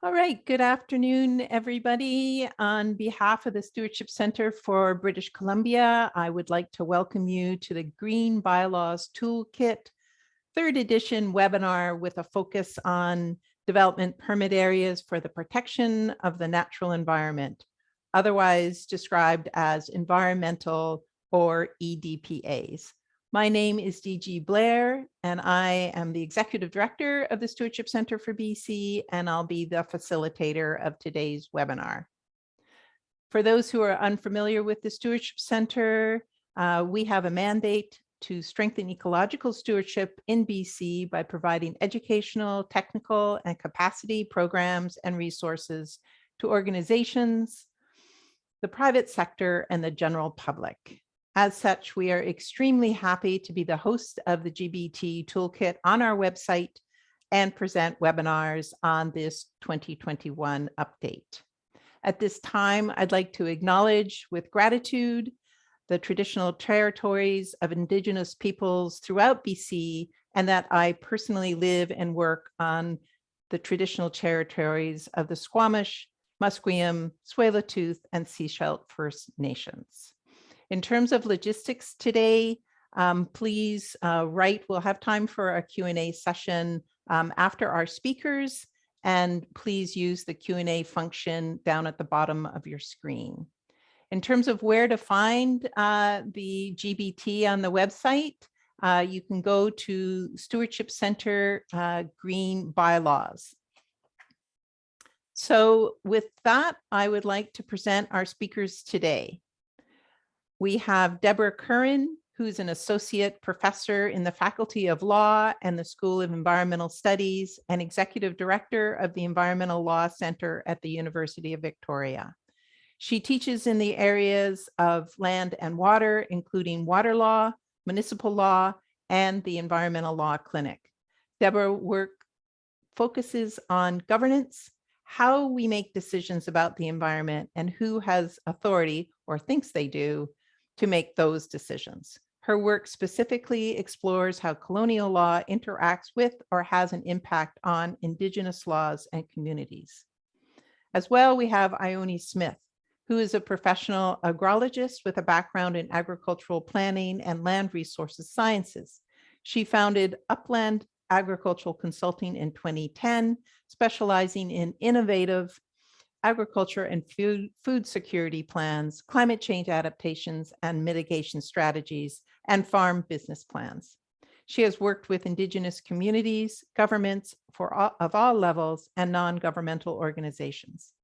All right, good afternoon, everybody. On behalf of the Stewardship Center for British Columbia, I would like to welcome you to the Green Bylaws Toolkit, third edition webinar with a focus on development permit areas for the protection of the natural environment, otherwise described as environmental or EDPAs. My name is DG Blair, and I am the Executive Director of the Stewardship Center for BC, and I'll be the facilitator of today's webinar. For those who are unfamiliar with the Stewardship Center, we have a mandate to strengthen ecological stewardship in BC by providing educational, technical, and capacity programs and resources to organizations, the private sector, and the general public. As such, we are extremely happy to be the host of the GBT Toolkit on our website and present webinars on this 2021 update. At this time, I'd like to acknowledge with gratitude the traditional territories of Indigenous peoples throughout BC, and that I personally live and work on the traditional territories of the Squamish, Musqueam, Tsleil-Waututh, and Sechelt First Nations. In terms of logistics today, please write. We'll have time for a Q&A session after our speakers, and please use the Q&A function down at the bottom of your screen. In terms of where to find the GBT on the website, you can go to Stewardship Center Green Bylaws. So with that, I would like to present our speakers today. We have Deborah Curran, who's an associate professor in the Faculty of Law and the School of Environmental Studies and executive director of the Environmental Law Center at the University of Victoria. She teaches in the areas of land and water, including water law, municipal law, and the Environmental Law Clinic. Deborah's work focuses on governance, how we make decisions about the environment, and who has authority, or thinks they do, to make those decisions. Her work specifically explores how colonial law interacts with or has an impact on Indigenous laws and communities. As well, we have Ione Smith, who is a professional agrologist with a background in agricultural planning and land resources sciences. She founded Upland Agricultural Consulting in 2010, specializing in innovative agriculture and food security plans, climate change adaptations and mitigation strategies, and farm business plans. She has worked with Indigenous communities, governments of all levels, and non-governmental organizations.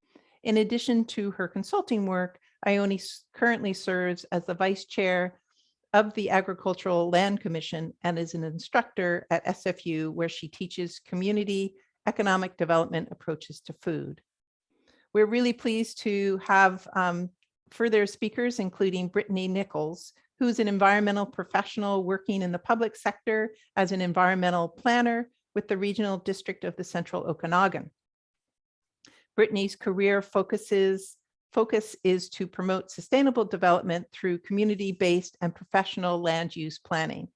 In addition to her consulting work, Ione currently serves as the vice chair of the Agricultural Land Commission and is an instructor at SFU, where she teaches community economic development approaches to food. We're really pleased to have further speakers, including Brittany Nichols, who's an environmental professional working in the public sector as an environmental planner with the Regional District of the Central Okanagan. Brittany's career focus is to promote sustainable development through community-based and professional land use planning.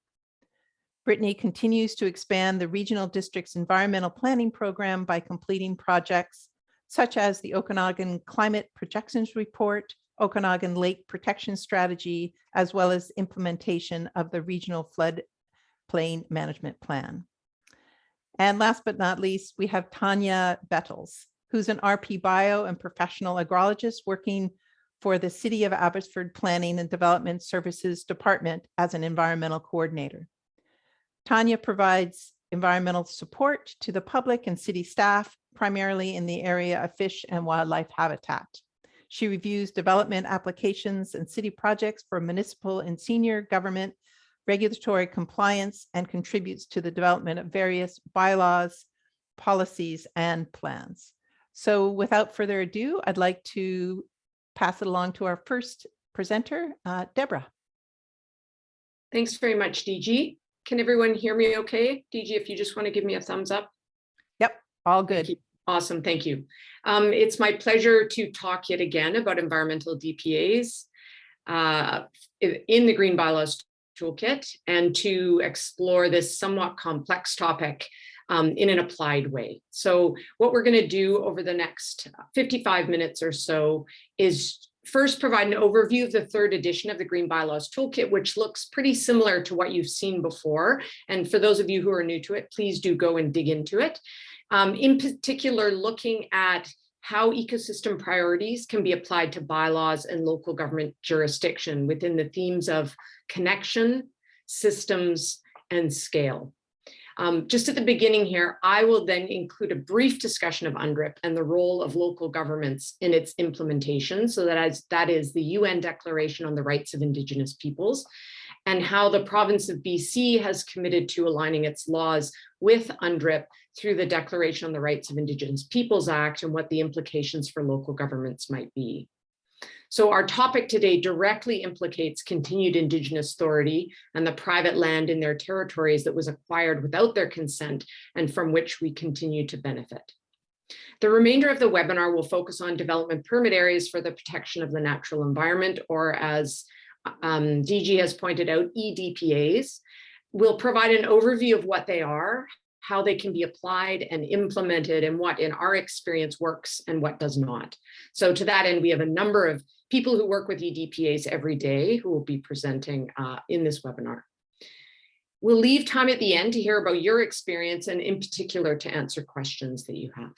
Brittany continues to expand the Regional District's environmental planning program by completing projects such as the Okanagan Climate Projections Report, Okanagan Lake Protection Strategy, as well as implementation of the Regional Floodplain Management Plan. And last but not least, we have Tanya Bettles, who's an RP bio and professional agrologist working for the City of Abbotsford Planning and Development Services Department as an environmental coordinator. Tanya provides environmental support to the public and city staff, primarily in the area of fish and wildlife habitat. She reviews development applications and city projects for municipal and senior government regulatory compliance and contributes to the development of various bylaws, policies, and plans. So without further ado, I'd like to pass it along to our first presenter, Deborah. Thanks very much, DG. Can everyone hear me okay? DG, if you just want to give me a thumbs up. Yep, all good. Awesome, thank you. It's my pleasure to talk yet again about environmental DPAs in the Green Bylaws Toolkit and to explore this somewhat complex topic in an applied way. So what we're going to do over the next 55 minutes or so is first provide an overview of the third edition of the Green Bylaws Toolkit, which looks pretty similar to what you've seen before. And for those of you who are new to it, please do go and dig into it. In particular, looking at how ecosystem priorities can be applied to bylaws and local government jurisdiction within the themes of connection, systems, and scale. Just at the beginning here, I will then include a brief discussion of UNDRIP and the role of local governments in its implementation. So that is the UN Declaration on the Rights of Indigenous Peoples, and how the province of BC has committed to aligning its laws with UNDRIP through the Declaration on the Rights of Indigenous Peoples Act and what the implications for local governments might be. So our topic today directly implicates continued Indigenous authority and the private land in their territories that was acquired without their consent and from which we continue to benefit. The remainder of the webinar will focus on development permit areas for the protection of the natural environment, or as DG has pointed out, EDPAs. We'll provide an overview of what they are, how they can be applied and implemented, and what in our experience works and what does not. So to that end, we have a number of people who work with EDPAs every day who will be presenting in this webinar. We'll leave time at the end to hear about your experience and in particular to answer questions that you have.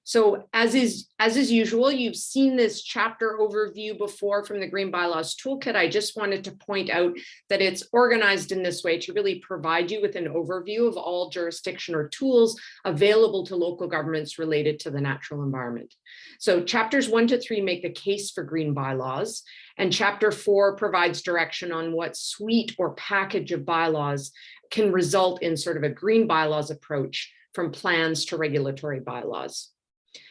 So as is usual, you've seen this chapter overview before from the Green Bylaws Toolkit. I just wanted to point out that it's organized in this way to really provide you with an overview of all jurisdiction or tools available to local governments related to the natural environment. So chapters 1 to 3 make the case for green bylaws, and chapter 4 provides direction on what suite or package of bylaws can result in sort of a green bylaws approach from plans to regulatory bylaws.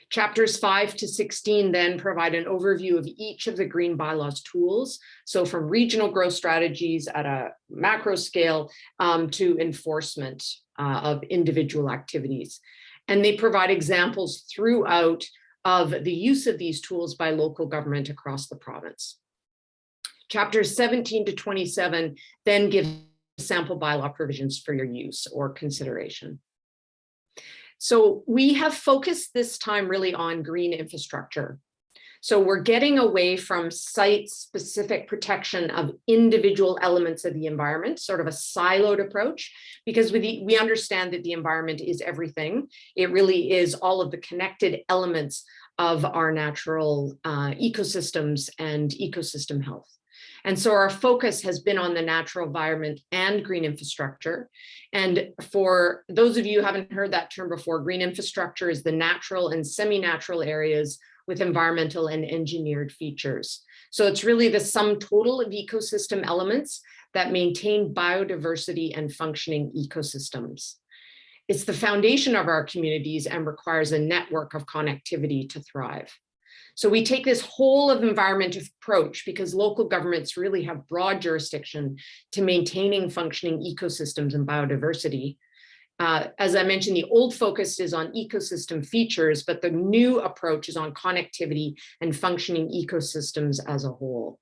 Chapters 5 to 16 then provide an overview of each of the Green Bylaws tools. So from regional growth strategies at a macro scale to enforcement of individual activities. And they provide examples throughout of the use of these tools by local government across the province. Chapters 17 to 27 then give sample bylaw provisions for your use or consideration. So we have focused this time really on green infrastructure. So we're getting away from site-specific protection of individual elements of the environment, sort of a siloed approach, because we understand that the environment is everything. It really is all of the connected elements of our natural ecosystems and ecosystem health. And so our focus has been on the natural environment and green infrastructure. And for those of you who haven't heard that term before, green infrastructure is the natural and semi-natural areas with environmental and engineered features. So it's really the sum total of ecosystem elements that maintain biodiversity and functioning ecosystems. It's the foundation of our communities and requires a network of connectivity to thrive. So we take this whole of environment approach because local governments really have broad jurisdiction to maintaining functioning ecosystems and biodiversity. As I mentioned, the old focus is on ecosystem features, but the new approach is on connectivity and functioning ecosystems as a whole.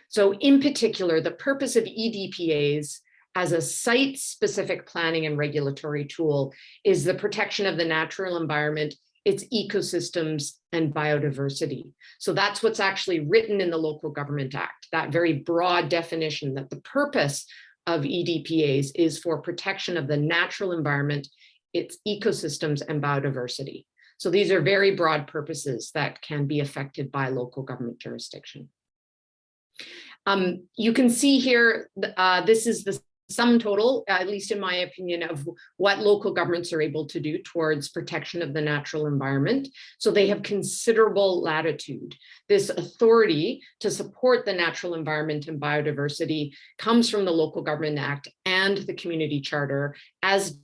So in particular, the purpose of EDPAs as a site-specific planning and regulatory tool is the protection of the natural environment, its ecosystems and biodiversity. So that's what's actually written in the Local Government Act, that very broad definition that the purpose of EDPAs is for protection of the natural environment, its ecosystems and biodiversity. So these are very broad purposes that can be affected by local government jurisdiction. You can see here, this is the sum total, at least in my opinion, of what local governments are able to do towards protection of the natural environment. So they have considerable latitude. This authority to support the natural environment and biodiversity comes from the Local Government Act and the Community Charter as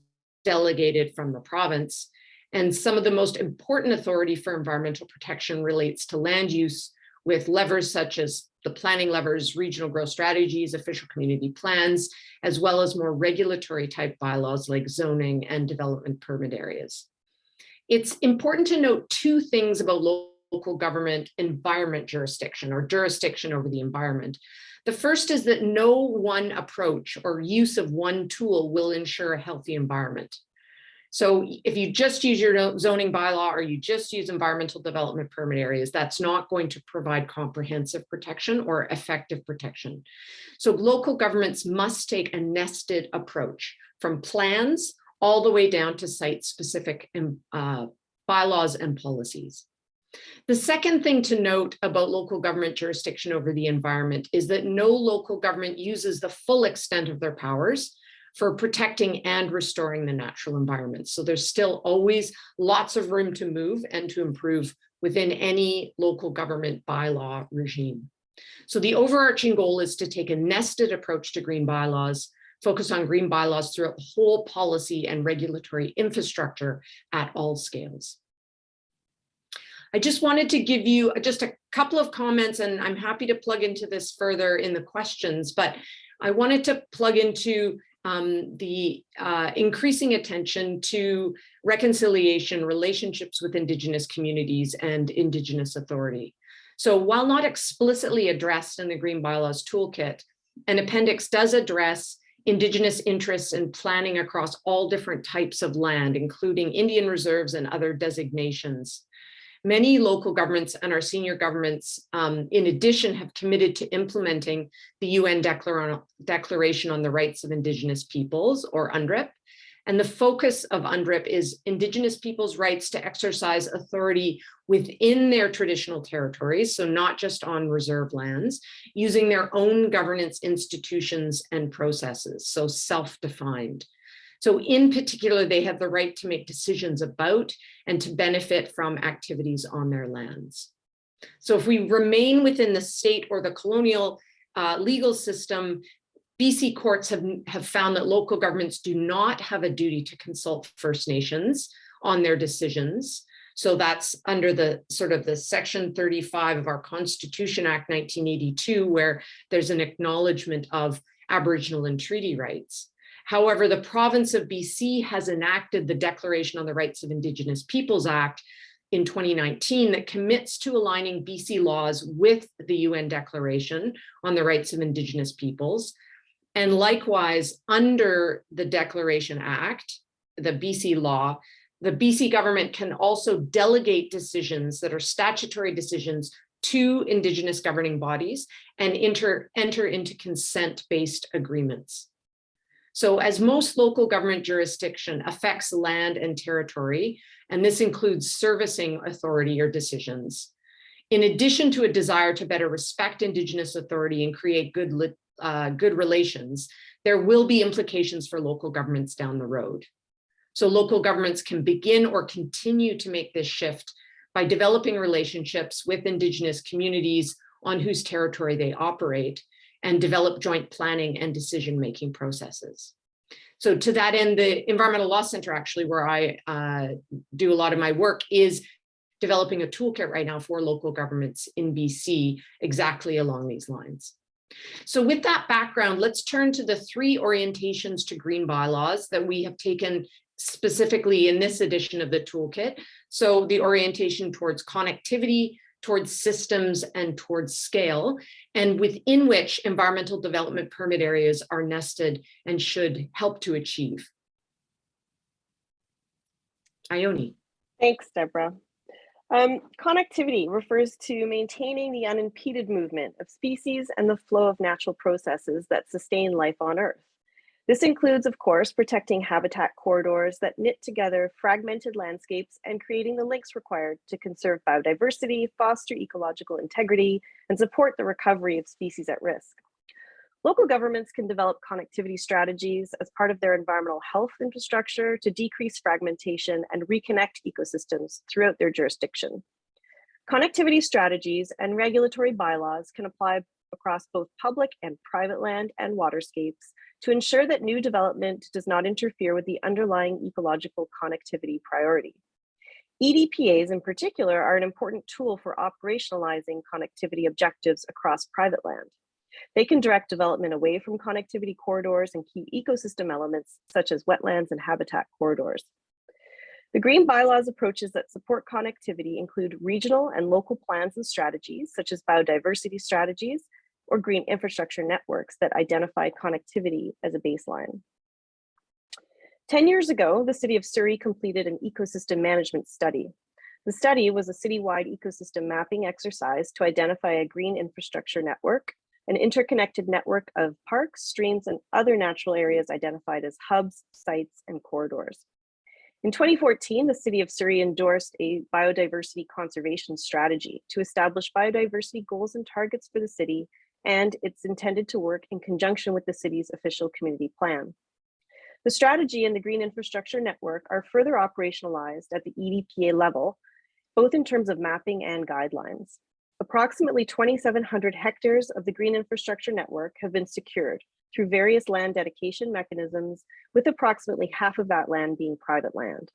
delegated from the province. And some of the most important authority for environmental protection relates to land use, with levers such as the planning levers, regional growth strategies, official community plans, as well as more regulatory type bylaws like zoning and development permit areas. It's important to note two things about local government environment jurisdiction or jurisdiction over the environment. The first is that no one approach or use of one tool will ensure a healthy environment. So if you just use your zoning bylaw or you just use environmental development permit areas, that's not going to provide comprehensive protection or effective protection. So local governments must take a nested approach from plans all the way down to site-specific bylaws and policies. The second thing to note about local government jurisdiction over the environment is that no local government uses the full extent of their powers for protecting and restoring the natural environment. So there's still always lots of room to move and to improve within any local government bylaw regime. So the overarching goal is to take a nested approach to green bylaws, focus on green bylaws throughout the whole policy and regulatory infrastructure at all scales. I just wanted to give you just a couple of comments, and I'm happy to plug into this further in the questions, but I wanted to plug into the increasing attention to reconciliation, relationships with Indigenous communities and Indigenous authority. So while not explicitly addressed in the Green Bylaws Toolkit, an appendix does address Indigenous interests in planning across all different types of land, including Indian reserves and other designations. Many local governments and our senior governments, in addition, have committed to implementing the UN Declaration on the Rights of Indigenous Peoples, or UNDRIP. And the focus of UNDRIP is Indigenous peoples' rights to exercise authority within their traditional territories, so not just on reserve lands, using their own governance institutions and processes, so self-defined. So in particular, they have the right to make decisions about and to benefit from activities on their lands. So if we remain within the state or the colonial legal system, BC courts have found that local governments do not have a duty to consult First Nations on their decisions. So that's under the sort of the Section 35 of our Constitution Act 1982, where there's an acknowledgement of Aboriginal and treaty rights. However, the province of BC has enacted the Declaration on the Rights of Indigenous Peoples Act in 2019 that commits to aligning BC laws with the UN Declaration on the Rights of Indigenous Peoples. And likewise, under the Declaration Act, the BC law, the BC government can also delegate decisions that are statutory decisions to Indigenous governing bodies and enter into consent-based agreements. So as most local government jurisdiction affects land and territory, and this includes servicing authority or decisions, in addition to a desire to better respect Indigenous authority and create good relations, there will be implications for local governments down the road. So local governments can begin or continue to make this shift by developing relationships with Indigenous communities on whose territory they operate, and develop joint planning and decision-making processes. So to that end, the Environmental Law Center, actually, where I do a lot of my work, is developing a toolkit right now for local governments in BC exactly along these lines. So with that background, let's turn to the three orientations to green bylaws that we have taken specifically in this edition of the toolkit. So the orientation towards connectivity, towards systems, and towards scale, and within which environmental development permit areas are nested and should help to achieve. Ione. Thanks, Deborah. Connectivity refers to maintaining the unimpeded movement of species and the flow of natural processes that sustain life on Earth. This includes, of course, protecting habitat corridors that knit together fragmented landscapes and creating the links required to conserve biodiversity, foster ecological integrity, and support the recovery of species at risk. Local governments can develop connectivity strategies as part of their environmental health infrastructure to decrease fragmentation and reconnect ecosystems throughout their jurisdiction. Connectivity strategies and regulatory bylaws can apply across both public and private land and waterscapes to ensure that new development does not interfere with the underlying ecological connectivity priority. EDPAs in particular are an important tool for operationalizing connectivity objectives across private land. They can direct development away from connectivity corridors and key ecosystem elements such as wetlands and habitat corridors. The Green Bylaws approaches that support connectivity include regional and local plans and strategies such as biodiversity strategies, or green infrastructure networks that identify connectivity as a baseline. 10 years ago, the City of Surrey completed an ecosystem management study. The study was a citywide ecosystem mapping exercise to identify a green infrastructure network, an interconnected network of parks, streams, and other natural areas identified as hubs, sites, and corridors. In 2014, the City of Surrey endorsed a biodiversity conservation strategy to establish biodiversity goals and targets for the city, and it's intended to work in conjunction with the city's official community plan. The strategy and the Green Infrastructure Network are further operationalized at the EDPA level, both in terms of mapping and guidelines. Approximately 2,700 hectares of the Green Infrastructure Network have been secured through various land dedication mechanisms, with approximately half of that land being private land.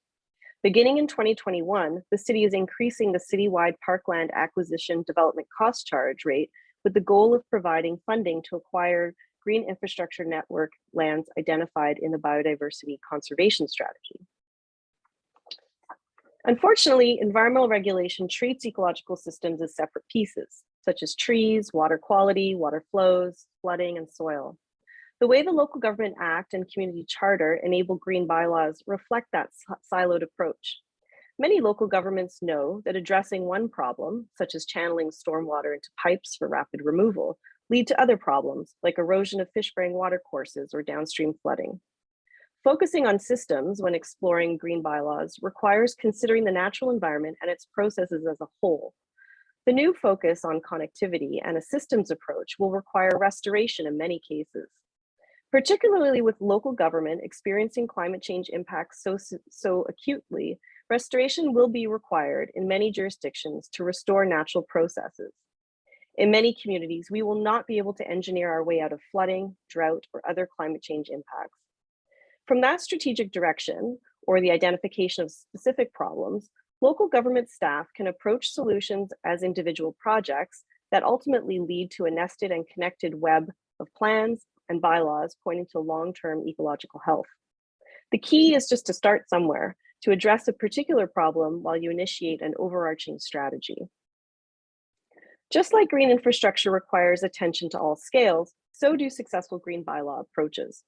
Beginning in 2021, the city is increasing the citywide parkland acquisition development cost charge rate with the goal of providing funding to acquire Green Infrastructure Network lands identified in the biodiversity conservation strategy. Unfortunately, environmental regulation treats ecological systems as separate pieces, such as trees, water quality, water flows, flooding, and soil. The way the Local Government Act and Community Charter enable green bylaws reflect that siloed approach. Many local governments know that addressing one problem, such as channeling stormwater into pipes for rapid removal, lead to other problems like erosion of fish-bearing watercourses or downstream flooding. Focusing on systems when exploring green bylaws requires considering the natural environment and its processes as a whole. The new focus on connectivity and a systems approach will require restoration in many cases. Particularly with local government experiencing climate change impacts so acutely, restoration will be required in many jurisdictions to restore natural processes. In many communities, we will not be able to engineer our way out of flooding, drought, or other climate change impacts. From that strategic direction, or the identification of specific problems, local government staff can approach solutions as individual projects that ultimately lead to a nested and connected web of plans and bylaws pointing to long-term ecological health. The key is just to start somewhere, to address a particular problem while you initiate an overarching strategy. Just like green infrastructure requires attention to all scales, so do successful green bylaw approaches.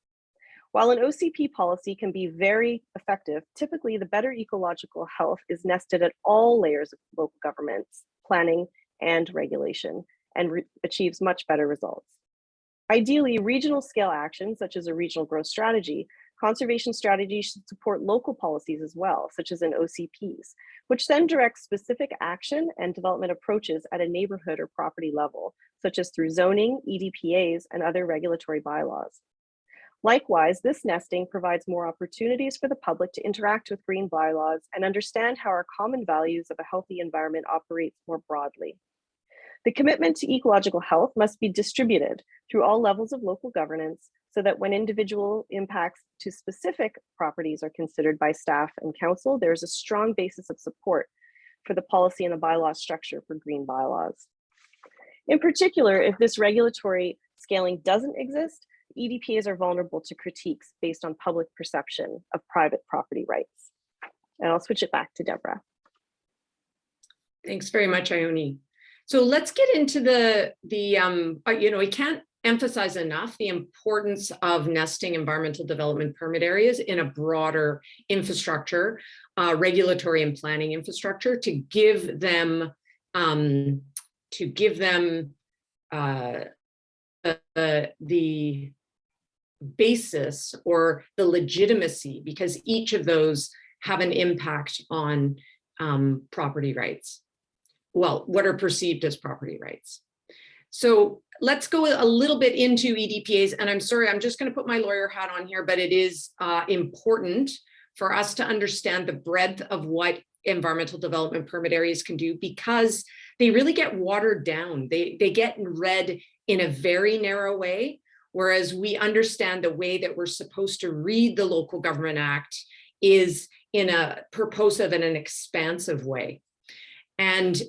While an OCP policy can be very effective, typically the better ecological health is nested at all layers of local governments, planning, and regulation, and achieves much better results. Ideally, regional scale actions, such as a regional growth strategy, conservation strategies should support local policies as well, such as in OCPs, which then direct specific action and development approaches at a neighborhood or property level, such as through zoning, EDPAs, and other regulatory bylaws. Likewise, this nesting provides more opportunities for the public to interact with green bylaws and understand how our common values of a healthy environment operates more broadly. The commitment to ecological health must be distributed through all levels of local governance so that when individual impacts to specific properties are considered by staff and council, there's a strong basis of support for the policy and the bylaw structure for green bylaws. In particular, if this regulatory scaling doesn't exist, EDPAs are vulnerable to critiques based on public perception of private property rights. And I'll switch it back to Deborah. Thanks very much, Ione. So let's get into we can't emphasize enough the importance of nesting environmental development permit areas in a broader infrastructure, regulatory and planning infrastructure to give them the basis or the legitimacy, because each of those have an impact on property rights. Well, what are perceived as property rights. So let's go a little bit into EDPAs, and I'm sorry, I'm just going to put my lawyer hat on here, but it is important for us to understand the breadth of what environmental development permit areas can do, because they really get watered down. They get read in a very narrow way, whereas we understand the way that we're supposed to read the Local Government Act is in a purposive and an expansive way. And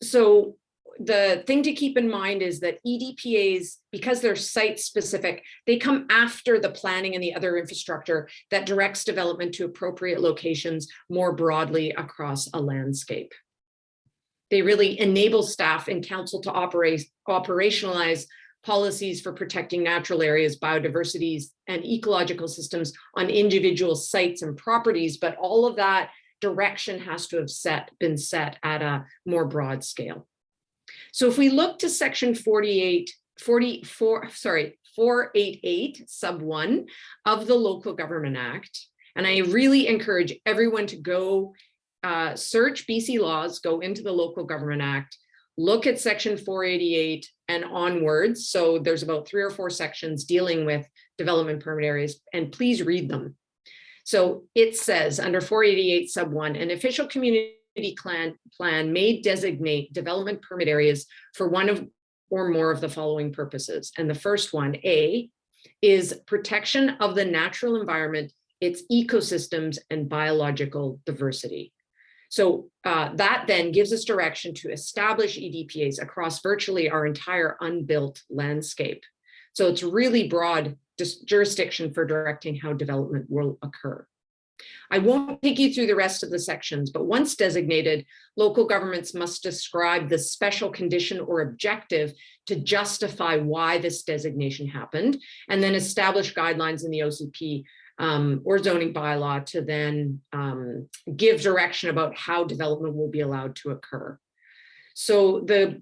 so the thing to keep in mind is that EDPAs, because they're site specific, they come after the planning and the other infrastructure that directs development to appropriate locations more broadly across a landscape. They really enable staff and council to operationalize policies for protecting natural areas, biodiversities, and ecological systems on individual sites and properties, but all of that direction has to have been set at a more broad scale. So if we look to section 488 sub 1 of the Local Government Act, and I really encourage everyone to go search BC laws, go into the Local Government Act, look at section 488 and onwards. So there's about 3 or 4 sections dealing with development permit areas, and please read them. So it says under 488 sub 1, an official community plan may designate development permit areas for one of or more of the following purposes. And the first one, A, is protection of the natural environment, its ecosystems and biological diversity. So that then gives us direction to establish EDPAs across virtually our entire unbuilt landscape. So it's really broad jurisdiction for directing how development will occur. I won't take you through the rest of the sections, but once designated, local governments must describe the special condition or objective to justify why this designation happened, and then establish guidelines in the OCP or zoning bylaw to then give direction about how development will be allowed to occur. So the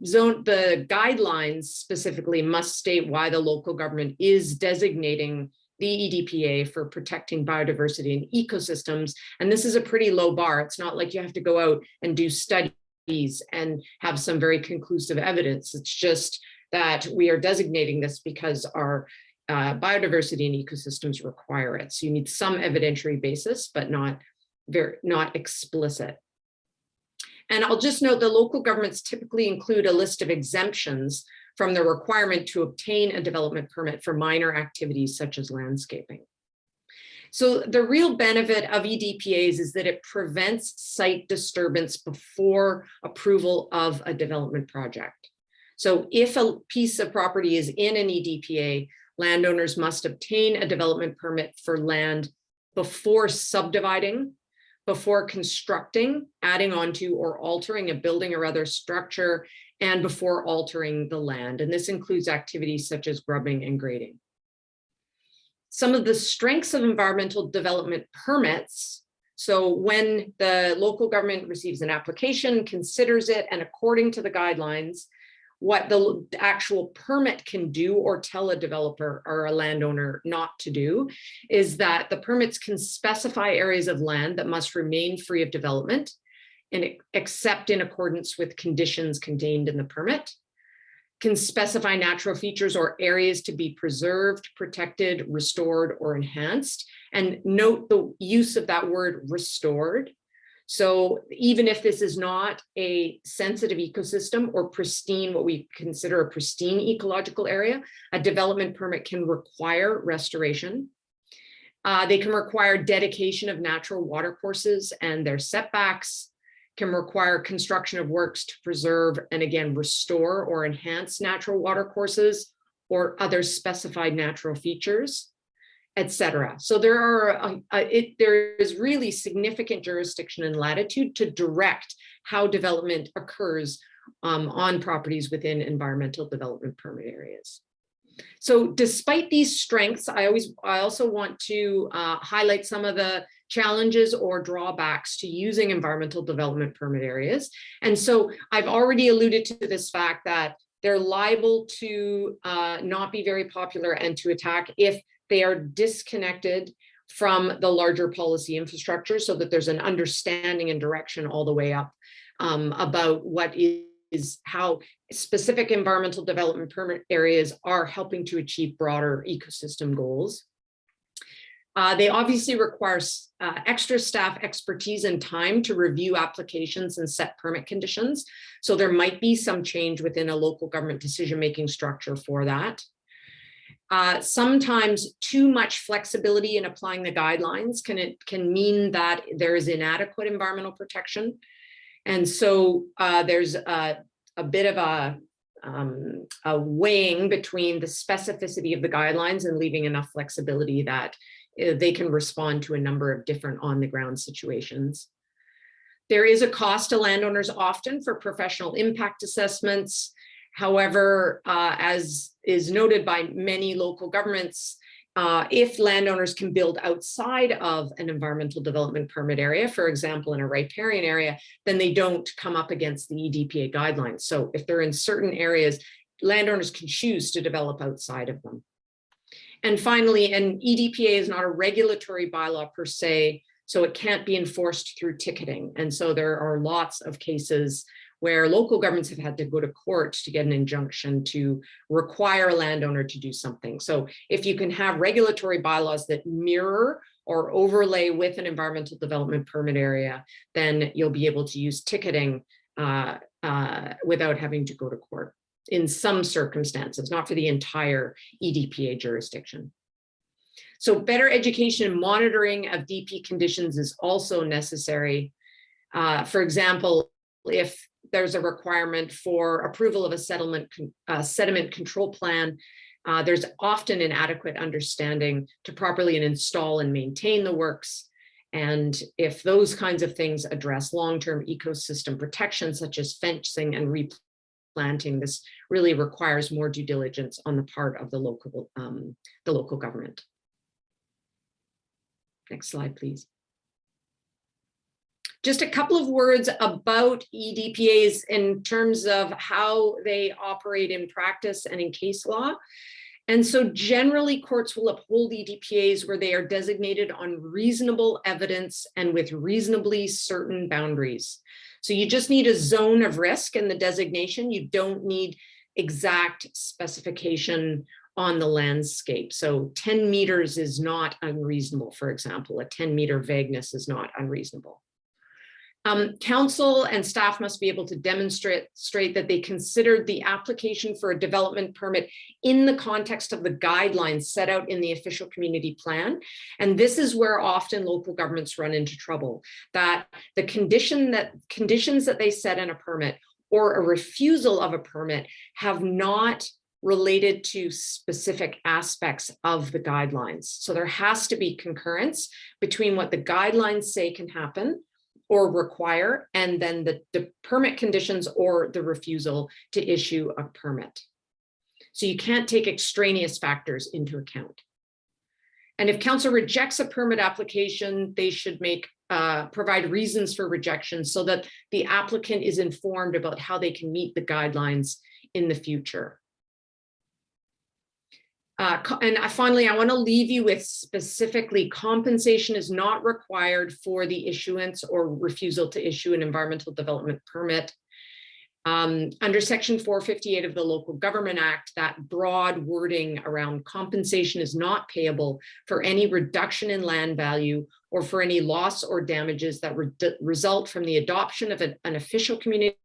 guidelines specifically must state why the local government is designating the EDPA for protecting biodiversity and ecosystems. And this is a pretty low bar. It's not like you have to go out and do studies and have some very conclusive evidence. It's just that we are designating this because our biodiversity and ecosystems require it. So you need some evidentiary basis, but not explicit. And I'll just note the local governments typically include a list of exemptions from the requirement to obtain a development permit for minor activities such as landscaping. So the real benefit of EDPAs is that it prevents site disturbance before approval of a development project. So if a piece of property is in an EDPA, landowners must obtain a development permit for land before subdividing, before constructing, adding onto or altering a building or other structure, and before altering the land. And this includes activities such as grubbing and grading. Some of the strengths of environmental development permits. So when the local government receives an application, considers it, and according to the guidelines, what the actual permit can do or tell a developer or a landowner not to do is that the permits can specify areas of land that must remain free of development and except in accordance with conditions contained in the permit, can specify natural features or areas to be preserved, protected, restored, or enhanced. And note the use of that word restored. So even if this is not a sensitive ecosystem or pristine, what we consider a pristine ecological area, a development permit can require restoration. They can require dedication of natural watercourses and their setbacks, can require construction of works to preserve and again restore or enhance natural watercourses or other specified natural features, etc. So there is really significant jurisdiction and latitude to direct how development occurs on properties within environmental development permit areas. So despite these strengths, I also want to highlight some of the challenges or drawbacks to using environmental development permit areas. And so I've already alluded to this fact that they're liable to not be very popular and to attack if they are disconnected from the larger policy infrastructure, so that there's an understanding and direction all the way up about what is how specific environmental development permit areas are helping to achieve broader ecosystem goals. They obviously require extra staff expertise and time to review applications and set permit conditions. So there might be some change within a local government decision-making structure for that. Sometimes too much flexibility in applying the guidelines can mean that there is inadequate environmental protection. And so there's a bit of a weighing between the specificity of the guidelines and leaving enough flexibility that they can respond to a number of different on-the-ground situations. There is a cost to landowners often for professional impact assessments. However, as is noted by many local governments, if landowners can build outside of an environmental development permit area, for example, in a riparian area, then they don't come up against the EDPA guidelines. So if they're in certain areas, landowners can choose to develop outside of them. And finally, an EDPA is not a regulatory bylaw per se, so it can't be enforced through ticketing. And so there are lots of cases where local governments have had to go to court to get an injunction to require a landowner to do something. So if you can have regulatory bylaws that mirror or overlay with an environmental development permit area, then you'll be able to use ticketing without having to go to court in some circumstances, not for the entire EDPA jurisdiction. So better education and monitoring of DP conditions is also necessary. For example, if there's a requirement for approval of a sediment control plan, there's often inadequate understanding to properly install and maintain the works. And if those kinds of things address long-term ecosystem protection, such as fencing and replanting, this really requires more due diligence on the part of the local government. Next slide, please. Just a couple of words about EDPAs in terms of how they operate in practice and in case law. And so generally courts will uphold EDPAs where they are designated on reasonable evidence and with reasonably certain boundaries. So you just need a zone of risk in the designation. You don't need exact specification on the landscape. So 10 meters is not unreasonable, for example. A 10-meter vagueness is not unreasonable. Council and staff must be able to demonstrate that they considered the application for a development permit in the context of the guidelines set out in the official community plan. And this is where often local governments run into trouble, that the conditions that they set in a permit or a refusal of a permit have not related to specific aspects of the guidelines. So there has to be concurrence between what the guidelines say can happen or require, and then the permit conditions or the refusal to issue a permit. So you can't take extraneous factors into account. And if council rejects a permit application, they should provide reasons for rejection so that the applicant is informed about how they can meet the guidelines in the future. And finally, I want to leave you with specifically compensation is not required for the issuance or refusal to issue an environmental development permit. Under Section 458 of the Local Government Act, that broad wording around compensation is not payable for any reduction in land value or for any loss or damages that result from the adoption of an official community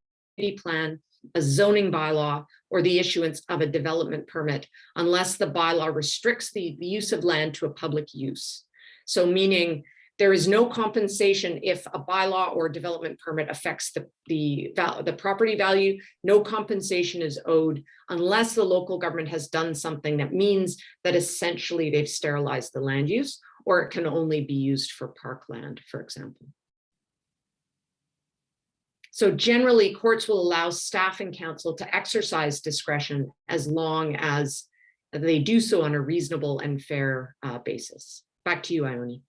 plan, a zoning bylaw, or the issuance of a development permit, unless the bylaw restricts the use of land to a public use. So meaning there is no compensation if a bylaw or development permit affects the property value. No compensation is owed unless the local government has done something that means that essentially they've sterilized the land use, or it can only be used for parkland, for example. So generally, courts will allow staff and council to exercise discretion as long as they do so on a reasonable and fair basis. Back to you, Ione.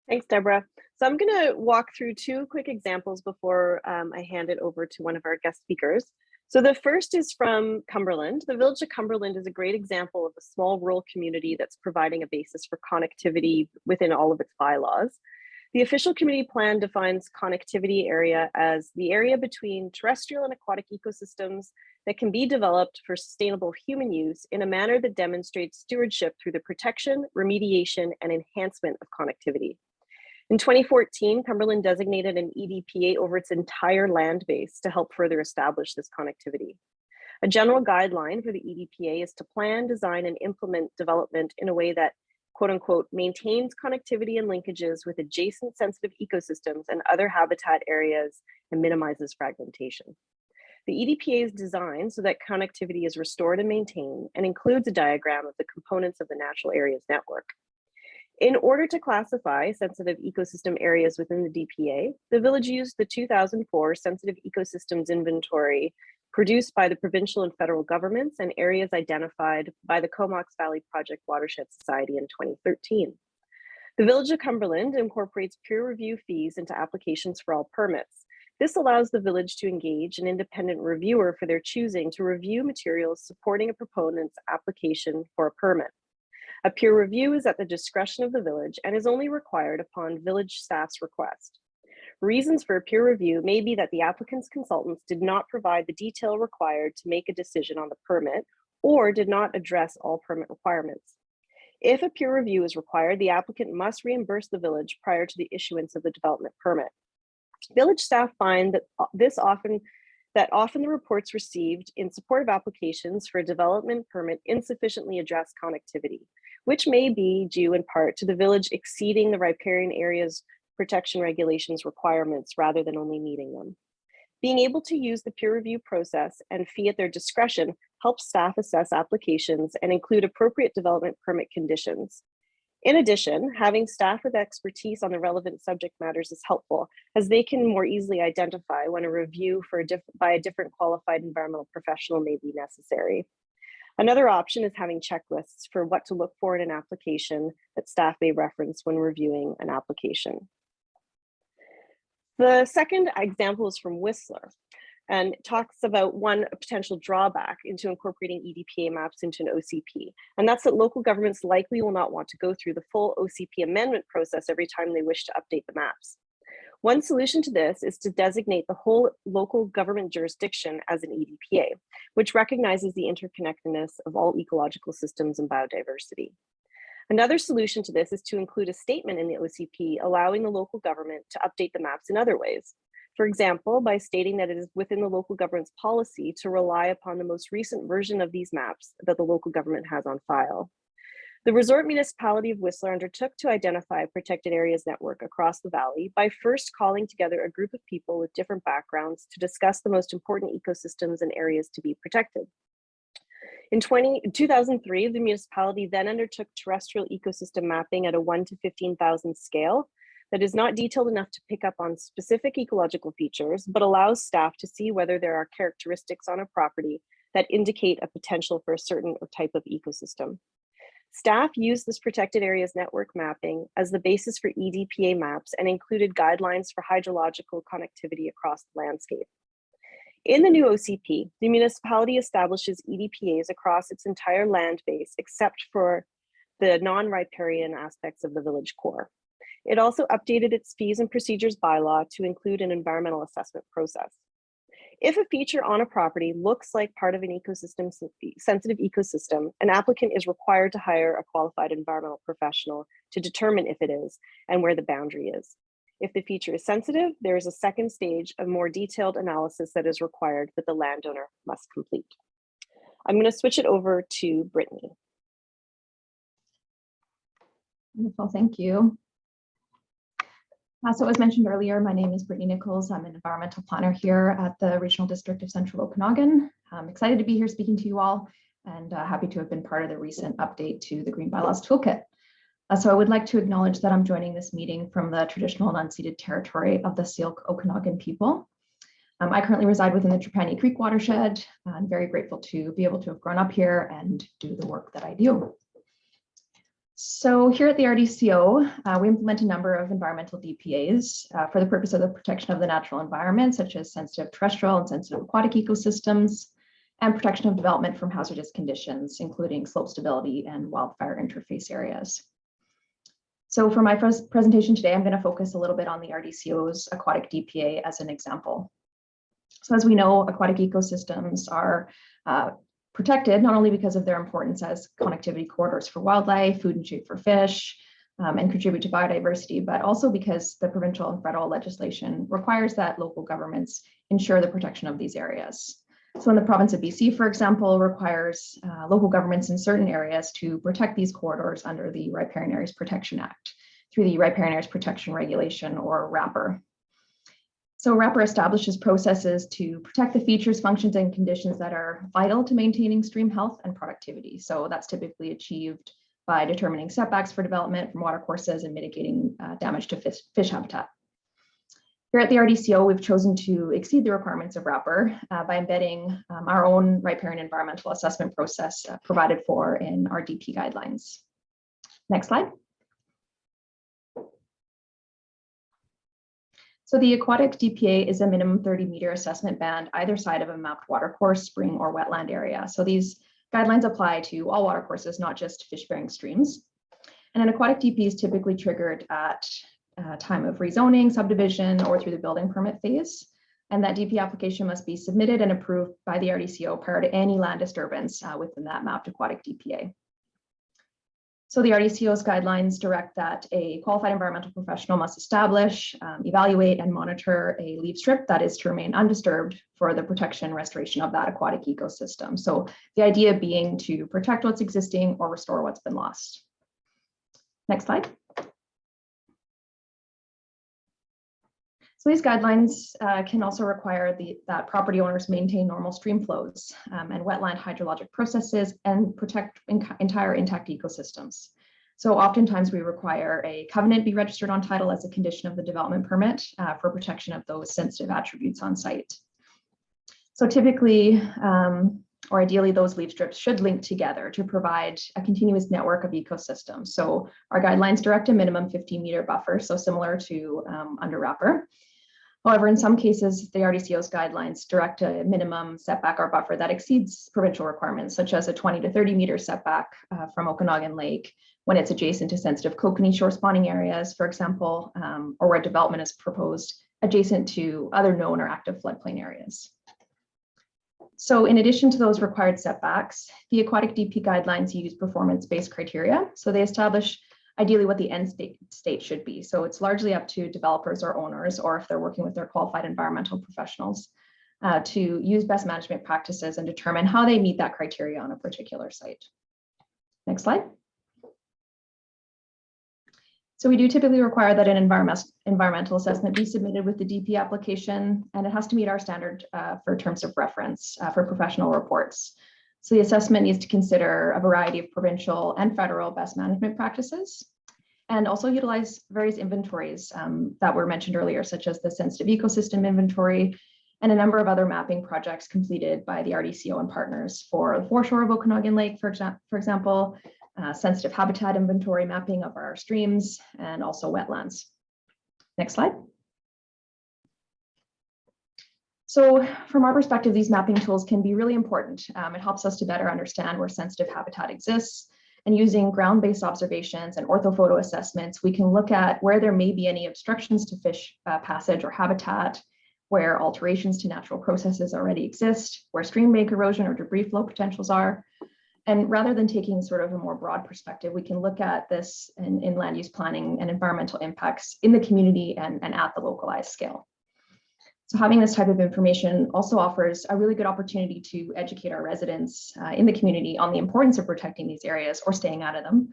Thanks, Deborah. So I'm going to walk through two quick examples before I hand it over to one of our guest speakers. So the first is from Cumberland. The village of Cumberland is a great example of a small rural community that's providing a basis for connectivity within all of its bylaws. The official community plan defines connectivity area as the area between terrestrial and aquatic ecosystems that can be developed for sustainable human use in a manner that demonstrates stewardship through the protection, remediation, and enhancement of connectivity. In 2014, Cumberland designated an EDPA over its entire land base to help further establish this connectivity. A general guideline for the EDPA is to plan, design, and implement development in a way that quote unquote, maintains connectivity and linkages with adjacent sensitive ecosystems and other habitat areas and minimizes fragmentation. The EDPA is designed so that connectivity is restored and maintained and includes a diagram of the components of the natural areas network. In order to classify sensitive ecosystem areas within the DPA, the village used the 2004 Sensitive Ecosystems Inventory produced by the provincial and federal governments and areas identified by the Comox Valley Project Watershed Society in 2013. The Village of Cumberland incorporates peer review fees into applications for all permits. This allows the village to engage an independent reviewer for their choosing to review materials supporting a proponent's application for a permit. A peer review is at the discretion of the village and is only required upon village staff's request. Reasons for a peer review may be that the applicant's consultants did not provide the detail required to make a decision on the permit or did not address all permit requirements. If a peer review is required, the applicant must reimburse the village prior to the issuance of the development permit. Village staff find that often the reports received in support of applications for a development permit insufficiently address connectivity, which may be due in part to the village exceeding the riparian area's protection regulations requirements rather than only meeting them. Being able to use the peer review process and fee at their discretion helps staff assess applications and include appropriate development permit conditions. In addition, having staff with expertise on the relevant subject matters is helpful, as they can more easily identify when a review by a different qualified environmental professional may be necessary. Another option is having checklists for what to look for in an application that staff may reference when reviewing an application. The second example is from Whistler and talks about one potential drawback into incorporating EDPA maps into an OCP. And that's that local governments likely will not want to go through the full OCP amendment process every time they wish to update the maps. One solution to this is to designate the whole local government jurisdiction as an EDPA, which recognizes the interconnectedness of all ecological systems and biodiversity. Another solution to this is to include a statement in the OCP allowing the local government to update the maps in other ways. For example, by stating that it is within the local government's policy to rely upon the most recent version of these maps that the local government has on file. The resort municipality of Whistler undertook to identify a protected areas network across the valley by first calling together a group of people with different backgrounds to discuss the most important ecosystems and areas to be protected. In 2003, the municipality then undertook terrestrial ecosystem mapping at a 1 to 15,000 scale that is not detailed enough to pick up on specific ecological features, but allows staff to see whether there are characteristics on a property that indicate a potential for a certain type of ecosystem. Staff used this protected areas network mapping as the basis for EDPA maps and included guidelines for hydrological connectivity across the landscape. In the new OCP, the municipality establishes EDPAs across its entire land base, except for the non-riparian aspects of the village core. It also updated its fees and procedures bylaw to include an environmental assessment process. If a feature on a property looks like part of an sensitive ecosystem, an applicant is required to hire a qualified environmental professional to determine if it is and where the boundary is. If the feature is sensitive, there is a second stage of more detailed analysis that is required that the landowner must complete. I'm going to switch it over to Brittany. Wonderful, thank you. So as mentioned earlier, my name is Brittany Nichols. I'm an environmental planner here at the Regional District of Central Okanagan. I'm excited to be here speaking to you all and happy to have been part of the recent update to the Green Bylaws Toolkit. So I would like to acknowledge that I'm joining this meeting from the traditional and unceded territory of the Syilx Okanagan people. I currently reside within the Trapani Creek watershed. I'm very grateful to be able to have grown up here and do the work that I do. So here at the RDCO, we implement a number of environmental DPAs for the purpose of the protection of the natural environment, such as sensitive terrestrial and sensitive aquatic ecosystems, and protection of development from hazardous conditions, including slope stability and wildfire interface areas. So for my first presentation today, I'm going to focus a little bit on the RDCO's Aquatic DPA as an example. So as we know, aquatic ecosystems are protected not only because of their importance as connectivity corridors for wildlife, food and shade for fish, and contribute to biodiversity, but also because the provincial and federal legislation requires that local governments ensure the protection of these areas. So in the province of BC, for example, requires local governments in certain areas to protect these corridors under the Riparian Areas Protection Act through the Riparian Areas Protection Regulation, or RAPR. So RAPR establishes processes to protect the features, functions, and conditions that are vital to maintaining stream health and productivity. So that's typically achieved by determining setbacks for development from watercourses and mitigating damage to fish habitat. Here at the RDCO, we've chosen to exceed the requirements of RAPPER by embedding our own riparian environmental assessment process provided for in our DP guidelines. Next slide. So the Aquatic DPA is a minimum 30-meter assessment band either side of a mapped watercourse, spring, or wetland area. So these guidelines apply to all watercourses, not just fish-bearing streams. And an aquatic DP is typically triggered at time of rezoning, subdivision, or through the building permit phase. And that DP application must be submitted and approved by the RDCO prior to any land disturbance within that mapped aquatic DPA. So the RDCO's guidelines direct that a qualified environmental professional must establish, evaluate, and monitor a leaf strip that is to remain undisturbed for the protection and restoration of that aquatic ecosystem. So the idea being to protect what's existing or restore what's been lost. Next slide. So these guidelines can also require that property owners maintain normal stream flows and wetland hydrologic processes and protect entire intact ecosystems. So oftentimes we require a covenant be registered on title as a condition of the development permit for protection of those sensitive attributes on site. So typically, or ideally, those leaf strips should link together to provide a continuous network of ecosystems. So our guidelines direct a minimum 15-meter buffer, so similar to under RAPPER. However, in some cases, the RDCO's guidelines direct a minimum setback or buffer that exceeds provincial requirements, such as a 20 to 30 meter setback from Okanagan Lake when it's adjacent to sensitive kokanee shore spawning areas, for example, or where development is proposed adjacent to other known or active floodplain areas. So in addition to those required setbacks, the aquatic DP guidelines use performance-based criteria. So they establish ideally what the end state should be. So it's largely up to developers or owners, or if they're working with their qualified environmental professionals, to use best management practices and determine how they meet that criteria on a particular site. Next slide. So we do typically require that an environmental assessment be submitted with the DP application, and it has to meet our standard for terms of reference for professional reports. So the assessment needs to consider a variety of provincial and federal best management practices, and also utilize various inventories that were mentioned earlier, such as the sensitive ecosystem inventory and a number of other mapping projects completed by the RDCO and partners for the foreshore of Okanagan Lake, for example, sensitive habitat inventory mapping of our streams, and also wetlands. Next slide. So from our perspective, these mapping tools can be really important. It helps us to better understand where sensitive habitat exists, and using ground-based observations and orthophoto assessments, we can look at where there may be any obstructions to fish passage or habitat, where alterations to natural processes already exist, where stream bank erosion or debris flow potentials are. And rather than taking sort of a more broad perspective, we can look at this in land use planning and environmental impacts in the community and at the localized scale. So having this type of information also offers a really good opportunity to educate our residents in the community on the importance of protecting these areas or staying out of them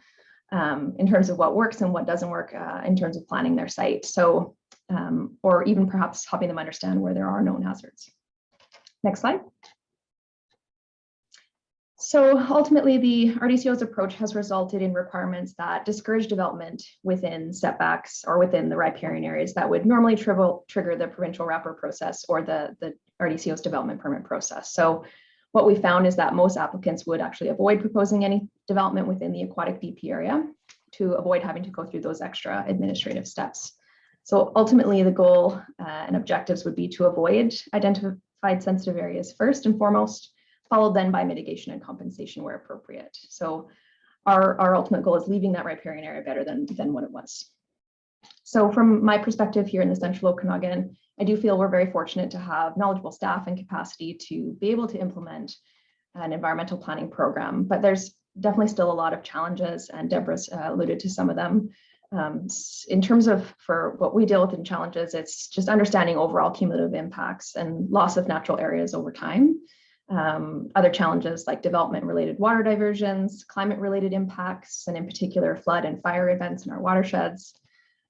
in terms of what works and what doesn't work in terms of planning their site. So, or even perhaps helping them understand where there are known hazards. Next slide. So ultimately, the RDCO's approach has resulted in requirements that discourage development within setbacks or within the riparian areas that would normally trigger the provincial RAPPER process or the RDCO's development permit process. So what we found is that most applicants would actually avoid proposing any development within the aquatic DP area to avoid having to go through those extra administrative steps. So ultimately, the goal and objectives would be to avoid identified sensitive areas first and foremost, followed then by mitigation and compensation where appropriate. So our ultimate goal is leaving that riparian area better than what it was. So from my perspective here in the Central Okanagan, I do feel we're very fortunate to have knowledgeable staff and capacity to be able to implement an environmental planning program, but there's definitely still a lot of challenges, and Deborah's alluded to some of them. In terms of for what we deal with in challenges, it's just understanding overall cumulative impacts and loss of natural areas over time. Other challenges like development-related water diversions, climate-related impacts, and in particular flood and fire events in our watersheds,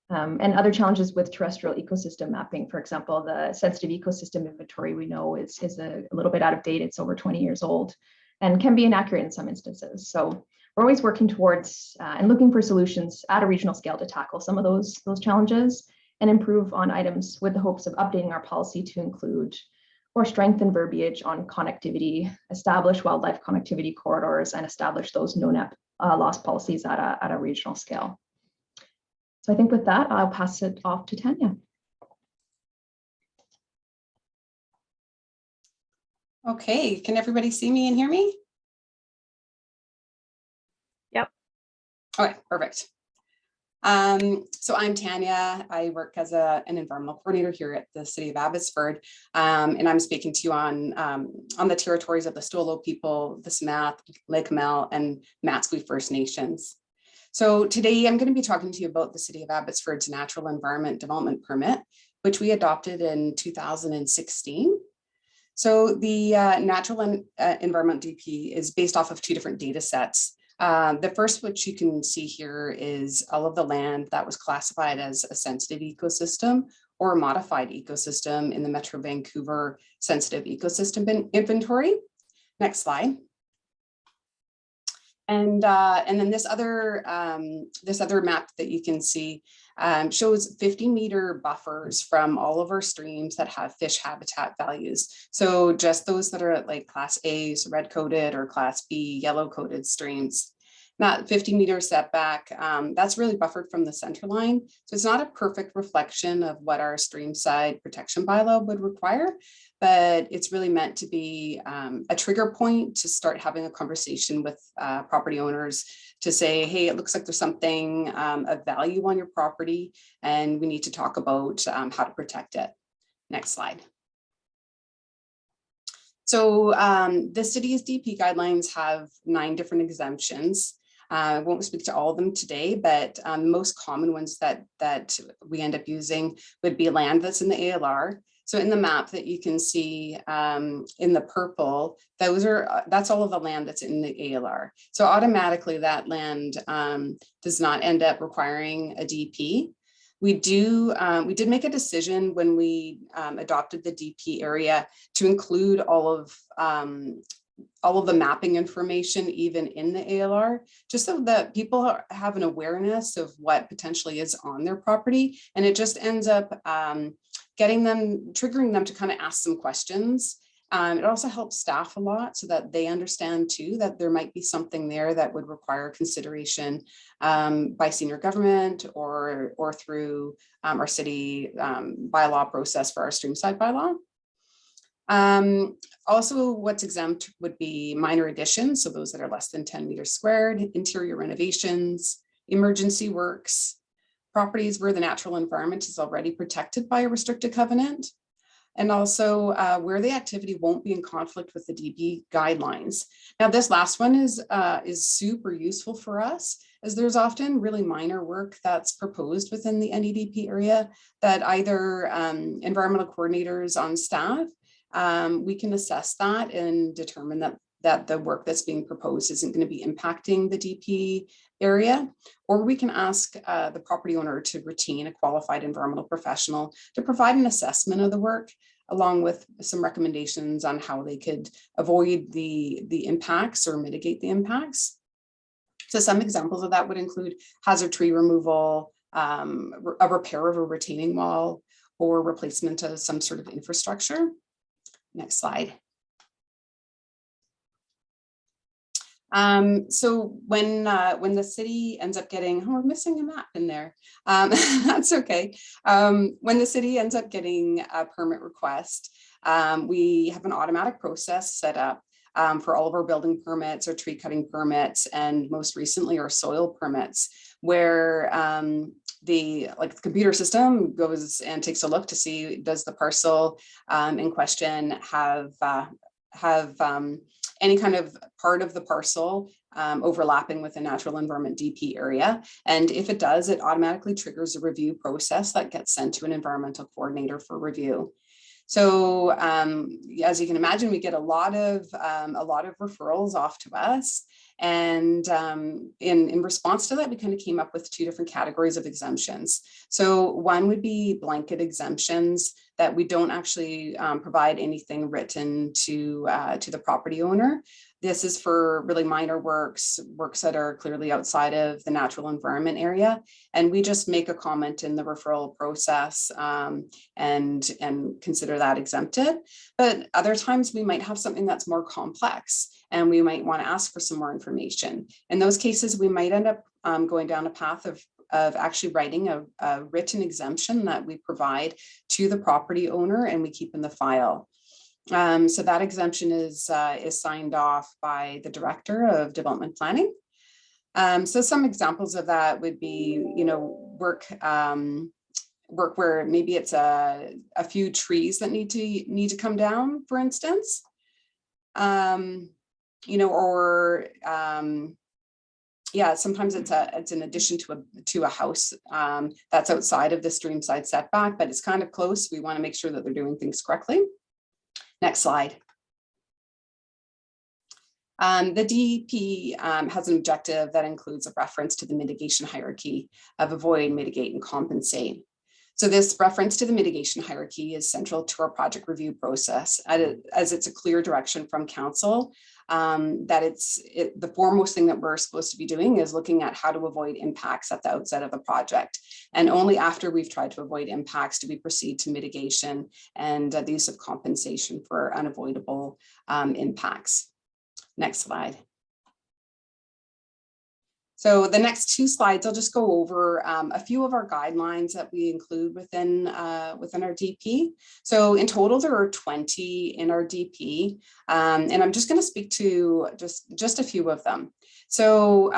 and other challenges with terrestrial ecosystem mapping. For example, the sensitive ecosystem inventory we know is a little bit out of date. It's over 20 years old and can be inaccurate in some instances. So we're always working towards and looking for solutions at a regional scale to tackle some of those challenges and improve on items with the hopes of updating our policy to include or strengthen verbiage on connectivity, establish wildlife connectivity corridors, and establish those no-net loss policies at a regional scale. So I think with that, I'll pass it off to Tanya. Okay, can everybody see me and hear me? Yep. Okay, perfect. So I'm Tanya. I work as an environmental coordinator here at the City of Abbotsford, and I'm speaking to you on the territories of the Stolo people, the Saanich, Lake Mel, and Matsqui First Nations. So today I'm going to be talking to you about the City of Abbotsford's Natural Environment Development Permit, which we adopted in 2016. So the Natural Environment DP is based off of two different data sets. The first, which you can see here, is all of the land that was classified as a sensitive ecosystem or a modified ecosystem in the Metro Vancouver Sensitive Ecosystem Inventory. Next slide. And then this other map that you can see shows 50-meter buffers from all of our streams that have fish habitat values. So just those that are at like Class A, so red-coated, or Class B, yellow-coated streams. That 50-meter setback, that's really buffered from the center line. So it's not a perfect reflection of what our stream side protection bylaw would require, but it's really meant to be a trigger point to start having a conversation with property owners to say, hey, it looks like there's something of value on your property and we need to talk about how to protect it. Next slide. So the city's DP guidelines have 9 different exemptions. I won't speak to all of them today, but the most common ones that we end up using would be land that's in the ALR. So in the map that you can see in the purple, that's all of the land that's in the ALR. So automatically that land does not end up requiring a DP. We did make a decision when we adopted the DP area to include all of the mapping information even in the ALR, just so that people have an awareness of what potentially is on their property. And it just ends up triggering them to kind of ask some questions. It also helps staff a lot so that they understand too that there might be something there that would require consideration by senior government or through our city bylaw process for our streamside bylaw. Also, what's exempt would be minor additions, so those that are less than 10 meters squared, interior renovations, emergency works, properties where the natural environment is already protected by a restricted covenant, and also where the activity won't be in conflict with the DP guidelines. Now, this last one is super useful for us, as there's often really minor work that's proposed within the NEDP area that either environmental coordinators on staff, we can assess that and determine that the work that's being proposed isn't going to be impacting the DP area, or we can ask the property owner to retain a qualified environmental professional to provide an assessment of the work, along with some recommendations on how they could avoid the impacts or mitigate the impacts. So some examples of that would include hazard tree removal, a repair of a retaining wall, or replacement of some sort of infrastructure. Next slide. So when the city ends up getting, we're missing a map in there. That's okay. When the city ends up getting a permit request, we have an automatic process set up for all of our building permits, or tree cutting permits, and most recently our soil permits, where the computer system goes and takes a look to see, does the parcel in question have any kind of part of the parcel overlapping with a natural environment DP area. And if it does, it automatically triggers a review process that gets sent to an environmental coordinator for review. So as you can imagine, we get a lot of referrals off to us. And in response to that, we kind of came up with 2 different categories of exemptions. So one would be blanket exemptions that we don't actually provide anything written to the property owner. This is for really minor works that are clearly outside of the natural environment area. And we just make a comment in the referral process and consider that exempted. But other times we might have something that's more complex and we might want to ask for some more information. In those cases, we might end up going down a path of actually writing a written exemption that we provide to the property owner and we keep in the file. So that exemption is signed off by the Director of Development Planning. So some examples of that would be, work where maybe it's a few trees that need to come down, for instance, yeah, sometimes it's an addition to a house that's outside of the stream side setback, but it's kind of close. We want to make sure that they're doing things correctly. Next slide. The DP has an objective that includes a reference to the mitigation hierarchy of avoid, mitigate, and compensate. So this reference to the mitigation hierarchy is central to our project review process, as it's a clear direction from council that the foremost thing that we're supposed to be doing is looking at how to avoid impacts at the outset of the project. And only after we've tried to avoid impacts do we proceed to mitigation and the use of compensation for unavoidable impacts. Next slide. So the next two slides, I'll just go over a few of our guidelines that we include within our DP. So in total, there are 20 in our DP, and I'm just going to speak to just a few of them. So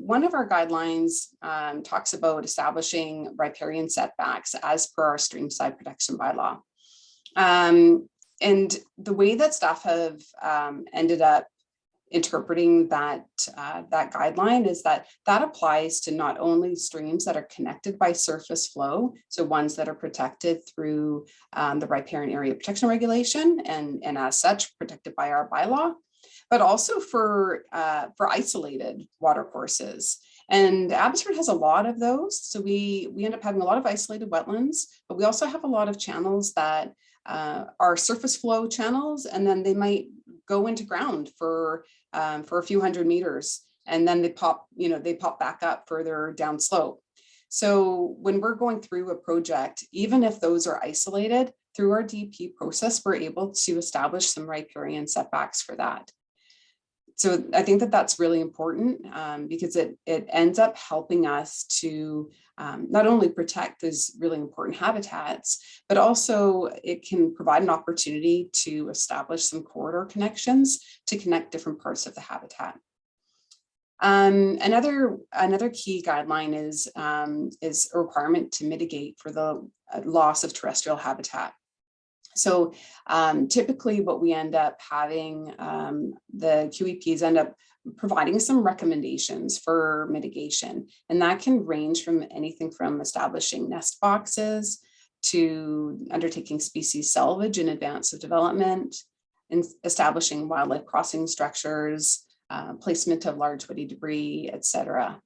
one of our guidelines talks about establishing riparian setbacks as per our streamside protection bylaw. And the way that staff have ended up interpreting that guideline is that applies to not only streams that are connected by surface flow, so ones that are protected through the riparian area protection regulation and as such protected by our bylaw, but also for isolated watercourses. And Abbotsford has a lot of those, so we end up having a lot of isolated wetlands, but we also have a lot of channels that are surface flow channels, and then they might go into ground for a few hundred meters, and then they pop back up further down slope. So when we're going through a project, even if those are isolated, through our DP process, we're able to establish some riparian setbacks for that. So I think that that's really important because it ends up helping us to not only protect those really important habitats, but also it can provide an opportunity to establish some corridor connections to connect different parts of the habitat. Another key guideline is a requirement to mitigate for the loss of terrestrial habitat. So typically what we end up having, the QEPs end up providing some recommendations for mitigation, and that can range from anything from establishing nest boxes to undertaking species salvage in advance of development, and establishing wildlife crossing structures, placement of large woody debris, etc.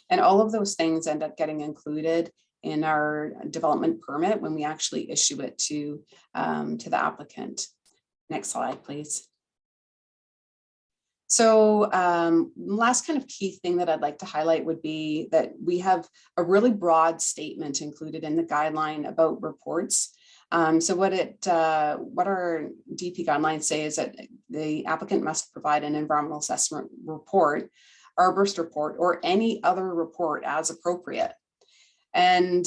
And all of those things end up getting included in our development permit when we actually issue it to the applicant. Next slide, please. So last kind of key thing that I'd like to highlight would be that we have a really broad statement included in the guideline about reports. So what our DP guidelines say is that the applicant must provide an environmental assessment report, arborist report, or any other report as appropriate. And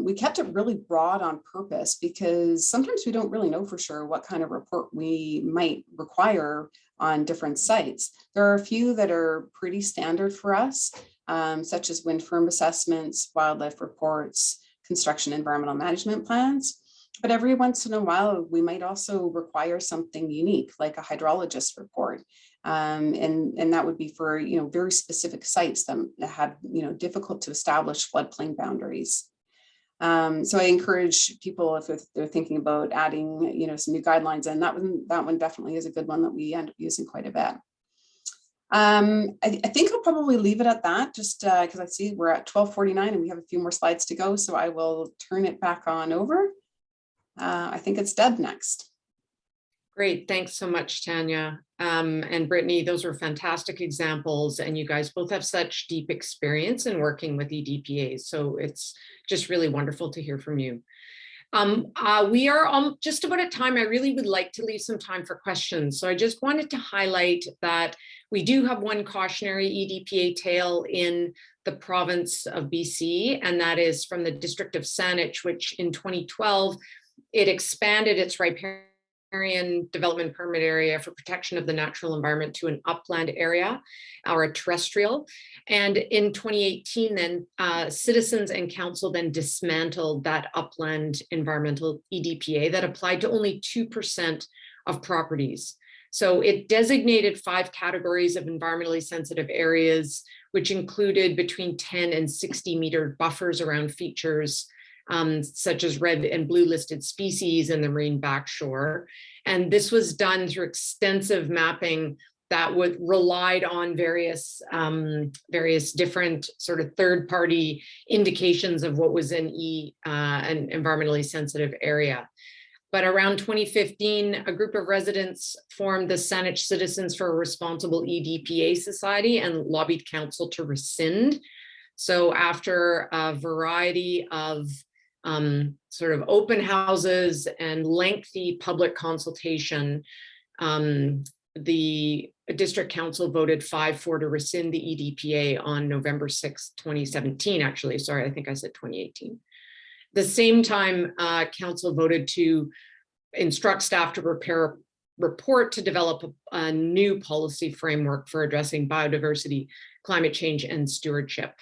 we kept it really broad on purpose because sometimes we don't really know for sure what kind of report we might require on different sites. There are a few that are pretty standard for us, such as wind firm assessments, wildlife reports, construction environmental management plans. But every once in a while, we might also require something unique, like a hydrologist report. And that would be for very specific sites that have difficult to establish floodplain boundaries. So I encourage people, if they're thinking about adding some new guidelines, and that one definitely is a good one that we end up using quite a bit. I think I'll probably leave it at that, just because I see we're at 12:49 and we have a few more slides to go, so I will turn it back on over. I think it's Deb next. Great, thanks so much, Tanya. And Brittany, those were fantastic examples, and you guys both have such deep experience in working with EDPAs, so it's just really wonderful to hear from you. We are just about at time. I really would like to leave some time for questions. So I just wanted to highlight that we do have one cautionary EDPA tale in the province of BC, and that is from the district of Saanich, which in 2012, it expanded its riparian development permit area for protection of the natural environment to an upland area or a terrestrial. And in 2018, then citizens and council then dismantled that upland environmental EDPA that applied to only 2% of properties. So it designated 5 categories of environmentally sensitive areas, which included between 10 and 60 meter buffers around features such as red and blue listed species in the marine backshore. And this was done through extensive mapping that would relied on various different sort of third-party indications of what was an environmentally sensitive area. But around 2015, a group of residents formed the Saanich Citizens for a Responsible EDPA Society and lobbied council to rescind. So after a variety of sort of open houses and lengthy public consultation, the district council voted 5-4 to rescind the EDPA on November 6, 2017, actually. Sorry, I think I said 2018. The same time, council voted to instruct staff to prepare a report to develop a new policy framework for addressing biodiversity, climate change, and stewardship.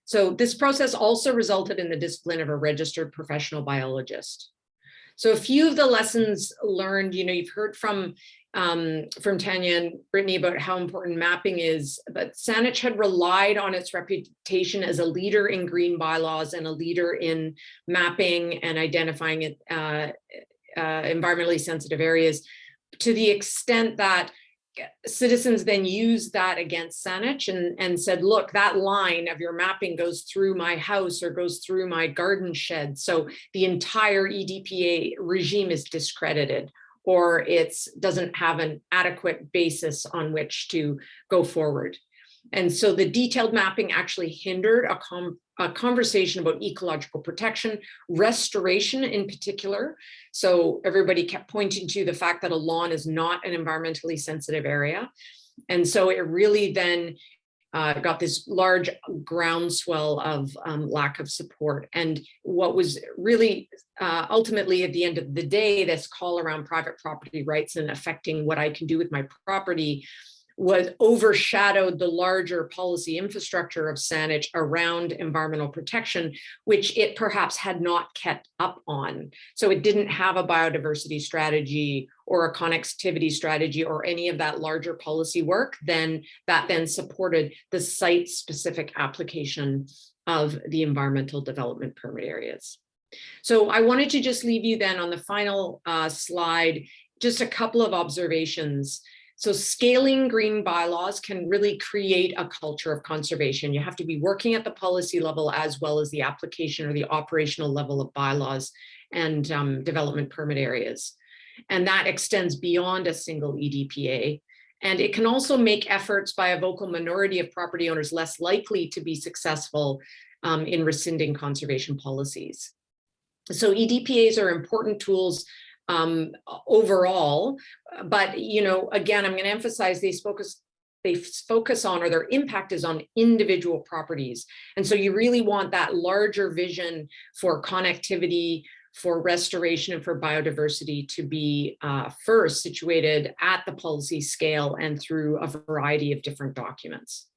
So this process also resulted in the discipline of a registered professional biologist. So a few of the lessons learned, you've heard from Tanya and Brittany about how important mapping is, but Saanich had relied on its reputation as a leader in green bylaws and a leader in mapping and identifying environmentally sensitive areas, to the extent that citizens then used that against Saanich and said, look, that line of your mapping goes through my house or goes through my garden shed. So the entire EDPA regime is discredited, or it doesn't have an adequate basis on which to go forward. And so the detailed mapping actually hindered a conversation about ecological protection, restoration in particular. So everybody kept pointing to the fact that a lawn is not an environmentally sensitive area. And so it really then got this large groundswell of lack of support. And what was really ultimately at the end of the day, this call around private property rights and affecting what I can do with my property was overshadowed the larger policy infrastructure of Saanich around environmental protection, which it perhaps had not kept up on. So it didn't have a biodiversity strategy or a connectivity strategy or any of that larger policy work that then supported the site-specific application of the environmental development permit areas. So I wanted to just leave you then on the final slide, just a couple of observations. So scaling green bylaws can really create a culture of conservation. You have to be working at the policy level as well as the application or the operational level of bylaws and development permit areas. And that extends beyond a single EDPA. And it can also make efforts by a vocal minority of property owners less likely to be successful in rescinding conservation policies. So EDPAs are important tools overall, but again, I'm going to emphasize they focus on, or their impact is on situated properties. And so you really want that larger vision for connectivity, for restoration, and for biodiversity to be first situated at the policy scale and through a variety of different documents.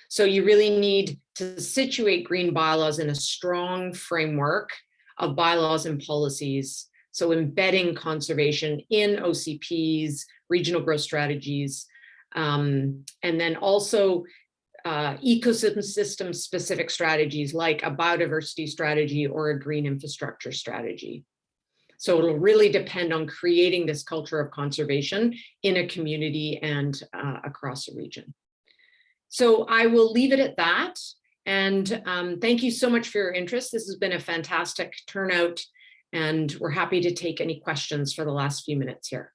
So you really need to situate green bylaws in a strong framework of bylaws and policies. So embedding conservation in OCPs, regional growth strategies, and then also ecosystem specific strategies like a biodiversity strategy or a green infrastructure strategy. So it'll really depend on creating this culture of conservation in a community and across a region. So I will leave it at that. And thank you so much for your interest. This has been a fantastic turnout. And we're happy to take any questions for the last few minutes here.